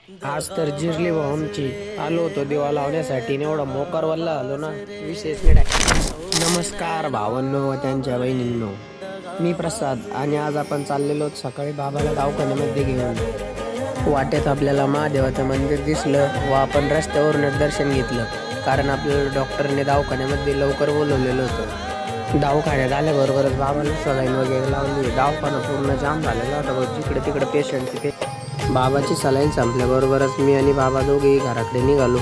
आज तर जिरली भाऊ आमची. आलो होतो दिवा लावण्यासाठी आणि एवढा मोकार वल्ला आलो ना, विशेष नाही. नमस्कार भावांनो व त्यांच्या बहिणींनो, मी प्रसाद आणि आज आपण चाललेलो सकाळी बाबाला दवाखान्यामध्ये घेऊन. वाटेत आपल्याला महादेवाचं मंदिर दिसलं व आपण रस्त्यावरूनच दर्शन घेतलं, कारण आपल्याला डॉक्टरने दवाखान्यामध्ये लवकर बोलवलेलं होतं. दवाखान्यात आल्याबरोबरच बाबाला सलाईन वगैरे लावली. दवाखाना पूर्ण जाम झालेला होता, जिकडे तिकडे पेशंट तिथे. बाबाची सलाईन संपल्याबरोबरच मी आणि बाबा दोघेही घराकडे निघालो.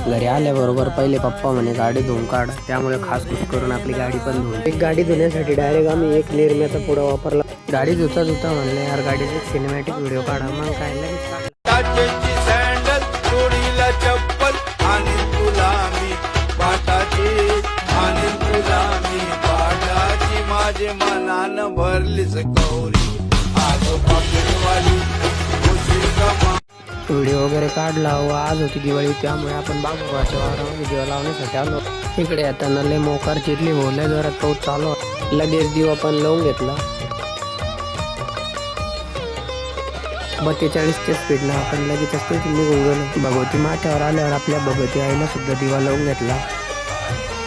घरी आल्याबरोबर पहिले पप्पा म्हणे गाडी धुवून काढ, त्यामुळे खास करून आपली गाडी पण धुवून. एक गाडी धुण्यासाठी डायरेक्ट आम्ही एक निर्म्याचा पुढा वापरला. गाडी धुता धुता म्हणले यार गाडीचा एक सिनेमॅटिक व्हिडिओ काढा. मग काय लगेच सॅन्डल जोडीला चप्पल आणि तुला मी पाटाची आणि तुला मी पाटाची माझे मनानं भरलीच गौरी आगो पाकिटवाली व्हिडिओ वगैरे काढला व आज होती दिवाळी, त्यामुळे आपण बाबूबाच्या वारामध्ये दिवा लावण्यासाठी आलो. इकडे येताना लय मोकार चिरली बोलल्या जोरात पाऊस चालू. लगेच दिवा पण लावून घेतला. 42च्या स्पीडला आपण लगेच तिथून निघून गेलो. भगवती माथ्यावर आल्यावर आपल्या भगवती आईला सुद्धा दिवा लावून घेतला.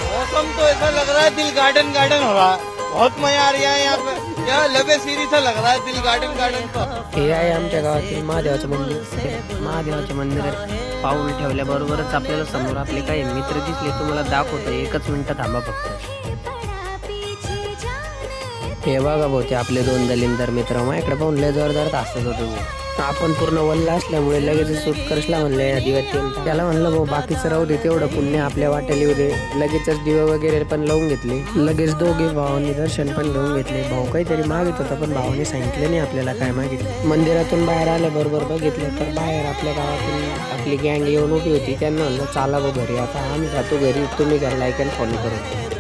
मौसम तो ऐसा लग रहा है दिल गार्डन गार्डन हो रहा है. बहुत मजा आ रहा है यहाँ पे. यहाँ लबे सीरी सा लग रहा है दिल गार्डन गार्डन का. हे आहे आमच्या गावातील महादेवाचं मंदिर. महादेवाच्या मंदिरात पाऊल ठेवल्याबरोबरच आपल्याला समोर आपले काही मित्र दिसले. तुम्हाला दाखवतो, एकच मिनिट थांबा फक्त. हे बघा भाऊ, ते आपले 2 दलिंदर मित्र माझ्याकडे पाहून लय जोरदार हसत होते. आपण पूर्ण वल्ला असल्यामुळे लगेच सुटकर्षला म्हणले या दिव्यात. त्याला म्हणलं भाऊ बाकीचं राहू दे, तेवढं पुण्य आपल्या वाटेल येऊ दे. लगेचच दिवे वगैरे पण लावून घेतले. लगेच दोघे भावांनी दर्शन पण घेऊन घेतले. भाऊ काहीतरी मागित होता, पण भावाने सांगितलं नाही आपल्याला काय मागितलं. मंदिरातून बाहेर आल्याबरोबर बघितलं तर बाहेर आपल्या गावातून आपली गँग येऊन उभी होती. त्यांना म्हणलं चाला भाऊ घरी, आता आम्ही जातो घरी, तुम्ही घरी लाईक अँड फॉलो करू.